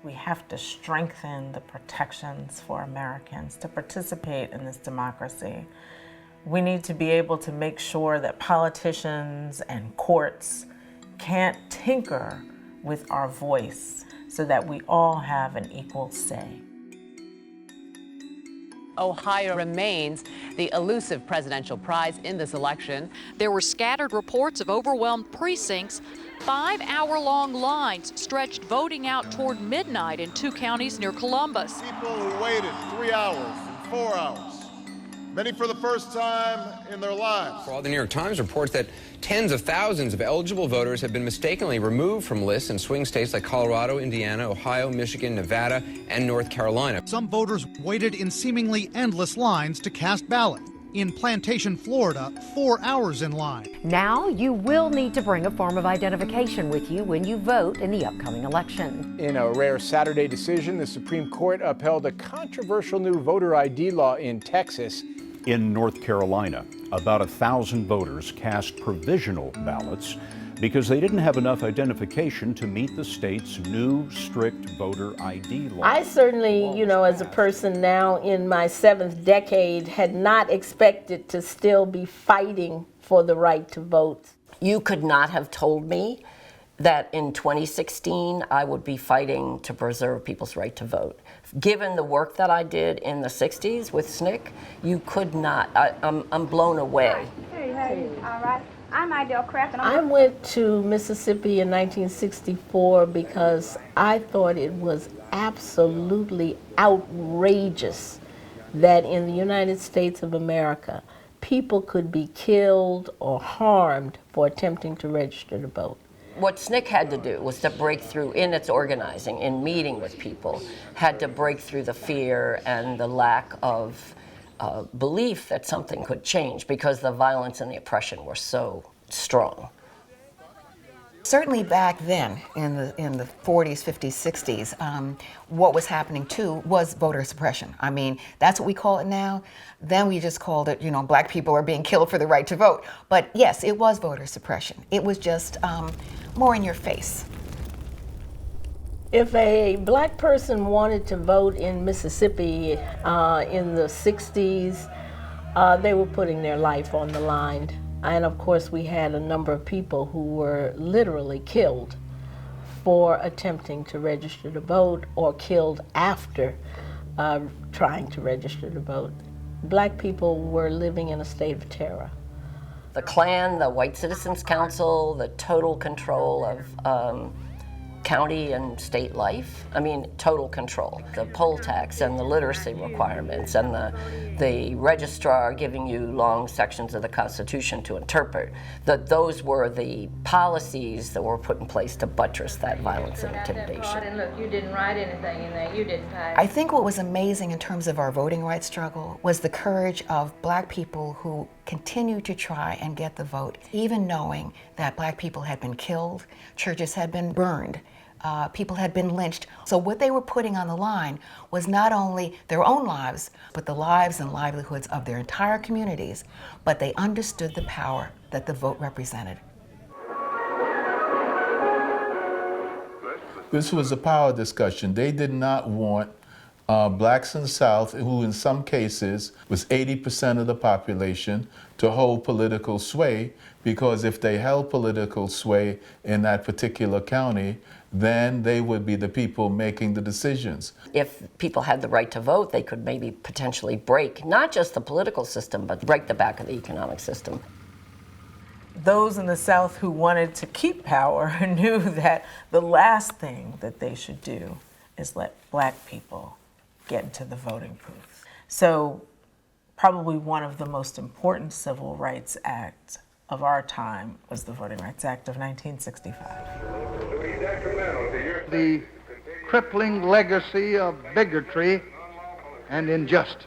We have to strengthen the protections for Americans to participate in this democracy. We need to be able to make sure that politicians and courts can't tinker with our voice so that we all have an equal say. Ohio remains the elusive presidential prize in this election. There were scattered reports of overwhelmed precincts. 5-hour-long lines stretched voting out toward midnight in 2 counties near Columbus. People who waited 3 hours and 4 hours, many for the first time in their lives. The New York Times reports that tens of thousands of eligible voters have been mistakenly removed from lists in swing states like Colorado, Indiana, Ohio, Michigan, Nevada, and North Carolina. Some voters waited in seemingly endless lines to cast ballots. In Plantation, Florida, 4 hours in line. Now you will need to bring a form of identification with you when you vote in the upcoming election. In a rare Saturday decision, the Supreme Court upheld a controversial new voter ID law in Texas. In North Carolina, about 1,000 voters cast provisional ballots because they didn't have enough identification to meet the state's new strict voter ID law. I certainly, as a person now in my 7th decade, had not expected to still be fighting for the right to vote. You could not have told me that in 2016 I would be fighting to preserve people's right to vote. Given the work that I did in the 60s with SNCC, you could not. I'm blown away. Hey, all right. I'm Idell Craft. I went to Mississippi in 1964 because I thought it was absolutely outrageous that in the United States of America, people could be killed or harmed for attempting to register to vote. What SNCC had to do was to break through in its organizing, in meeting with people, had to break through the fear and the lack of belief that something could change because the violence and the oppression were so strong. Certainly back then, in the 40s, 50s, 60s, what was happening too was voter suppression. I mean, that's what we call it now. Then we just called it, black people are being killed for the right to vote. But yes, it was voter suppression. It was just more in your face. If a black person wanted to vote in Mississippi in the 60s, they were putting their life on the line. And of course, we had a number of people who were literally killed for attempting to register to vote or killed after trying to register to vote. Black people were living in a state of terror. The Klan, the White Citizens Council, the total control of county and state life. I mean, total control. The poll tax and the literacy requirements and the registrar giving you long sections of the Constitution to interpret. Those were the policies that were put in place to buttress that violence and intimidation. And look, you didn't write anything in there. You didn't type. I think what was amazing in terms of our voting rights struggle was the courage of black people who continued to try and get the vote, even knowing that black people had been killed, churches had been burned, people had been lynched. So what they were putting on the line was not only their own lives, but the lives and livelihoods of their entire communities. But they understood the power that the vote represented. This was a power discussion. They did not want blacks in the South, who in some cases was 80% of the population, to hold political sway, because if they held political sway in that particular county, then they would be the people making the decisions. If people had the right to vote, they could maybe potentially break not just the political system, but break the back of the economic system. Those in the South who wanted to keep power knew that the last thing that they should do is let black people get into the voting booth. So probably one of the most important civil rights acts of our time was the Voting Rights Act of 1965. The crippling legacy of bigotry and injustice.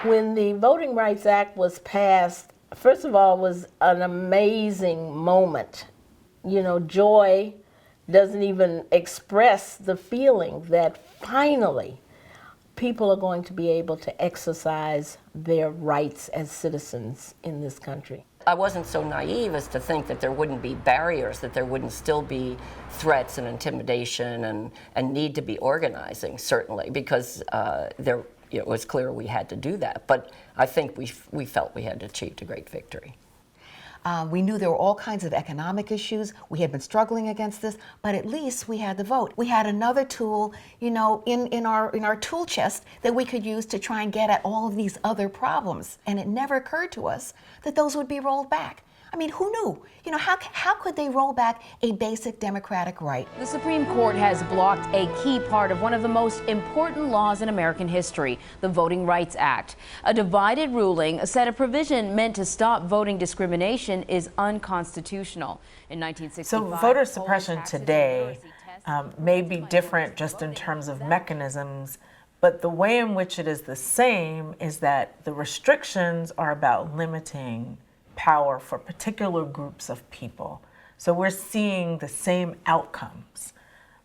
When the Voting Rights Act was passed, first of all, it was an amazing moment. Joy doesn't even express the feeling that finally people are going to be able to exercise their rights as citizens in this country. I wasn't so naive as to think that there wouldn't be barriers, that there wouldn't still be threats and intimidation and need to be organizing, certainly, because it was clear we had to do that. But I think we felt we had achieved a great victory. We knew there were all kinds of economic issues. We had been struggling against this, but at least we had the vote. We had another tool, in our tool chest that we could use to try and get at all of these other problems. And it never occurred to us that those would be rolled back. I mean, who knew? How could they roll back a basic democratic right? The Supreme Court has blocked a key part of one of the most important laws in American history, the Voting Rights Act. A divided ruling said a provision meant to stop voting discrimination is unconstitutional. In 1965, so voter suppression today may be different just in terms of mechanisms, but the way in which it is the same is that the restrictions are about limiting power for particular groups of people. So we're seeing the same outcomes: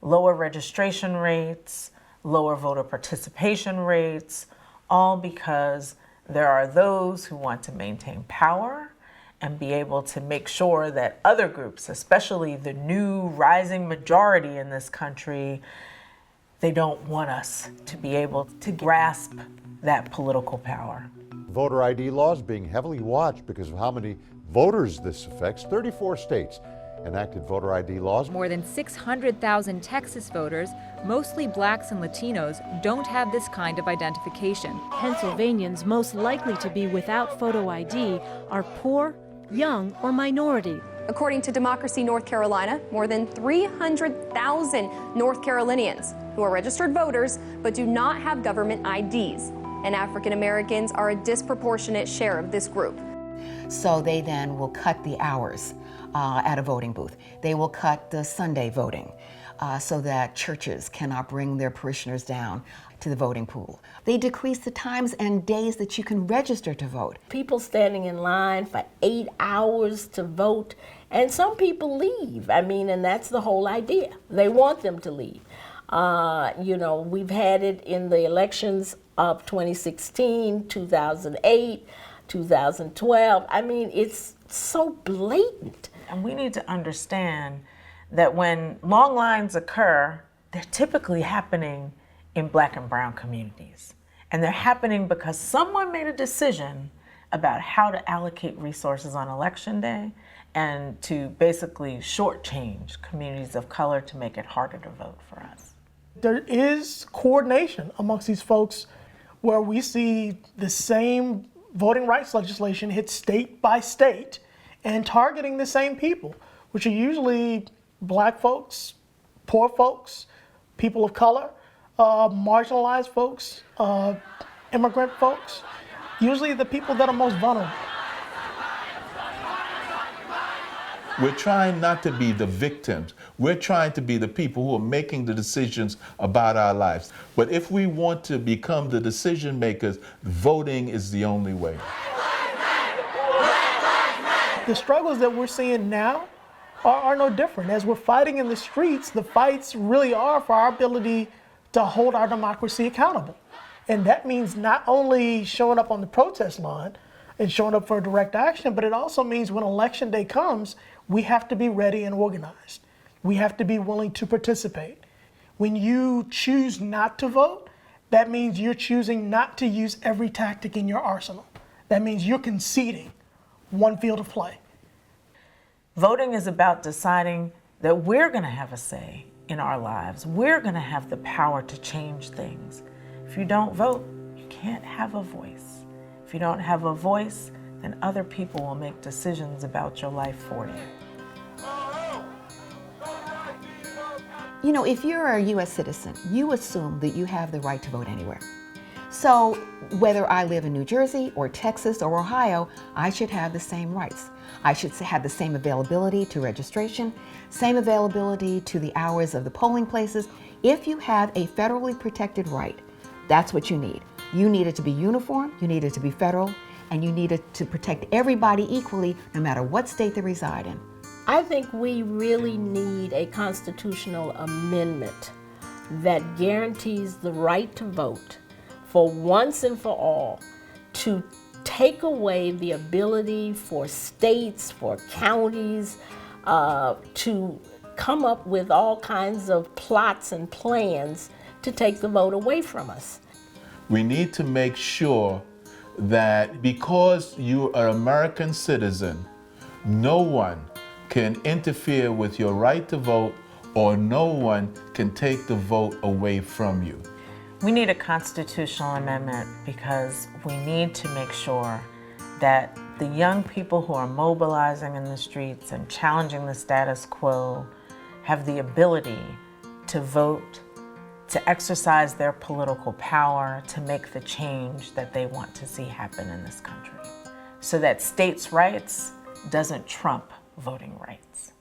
lower registration rates, lower voter participation rates, all because there are those who want to maintain power and be able to make sure that other groups, especially the new rising majority in this country, they don't want us to be able to grasp that political power. Voter ID laws being heavily watched because of how many voters this affects. 34 states enacted voter ID laws. More than 600,000 Texas voters, mostly blacks and Latinos, don't have this kind of identification. Pennsylvanians most likely to be without photo ID are poor, young, or minority. According to Democracy North Carolina, more than 300,000 North Carolinians who are registered voters but do not have government IDs. And African Americans are a disproportionate share of this group. So they then will cut the hours at a voting booth. They will cut the Sunday voting so that churches cannot bring their parishioners down to the voting pool. They decrease the times and days that you can register to vote. People standing in line for 8 hours to vote, and some people leave. And that's the whole idea. They want them to leave. We've had it in the elections of 2016, 2008, 2012. It's so blatant. And we need to understand that when long lines occur, they're typically happening in Black and brown communities. And they're happening because someone made a decision about how to allocate resources on election day and to basically shortchange communities of color to make it harder to vote for us. There is coordination amongst these folks where we see the same voting rights legislation hit state by state and targeting the same people, which are usually black folks, poor folks, people of color, marginalized folks, immigrant folks, usually the people that are most vulnerable. We're trying not to be the victims. We're trying to be the people who are making the decisions about our lives. But if we want to become the decision makers, voting is the only way. The struggles that we're seeing now are no different. As we're fighting in the streets, the fights really are for our ability to hold our democracy accountable. And that means not only showing up on the protest line and showing up for direct action, but it also means when election day comes, we have to be ready and organized. We have to be willing to participate. When you choose not to vote, that means you're choosing not to use every tactic in your arsenal. That means you're conceding one field of play. Voting is about deciding that we're going to have a say in our lives. We're going to have the power to change things. If you don't vote, you can't have a voice. If you don't have a voice, then other people will make decisions about your life for you. If you're a U.S. citizen, you assume that you have the right to vote anywhere. So whether I live in New Jersey or Texas or Ohio, I should have the same rights. I should have the same availability to registration, same availability to the hours of the polling places. If you have a federally protected right, that's what you need. You need it to be uniform, you need it to be federal, and you need it to protect everybody equally, no matter what state they reside in. I think we really need a constitutional amendment that guarantees the right to vote for once and for all, to take away the ability for states, for counties, to come up with all kinds of plots and plans to take the vote away from us. We need to make sure that because you are an American citizen, no one can interfere with your right to vote, or no one can take the vote away from you. We need a constitutional amendment because we need to make sure that the young people who are mobilizing in the streets and challenging the status quo have the ability to vote, to exercise their political power, to make the change that they want to see happen in this country, so that states' rights doesn't trump voting rights.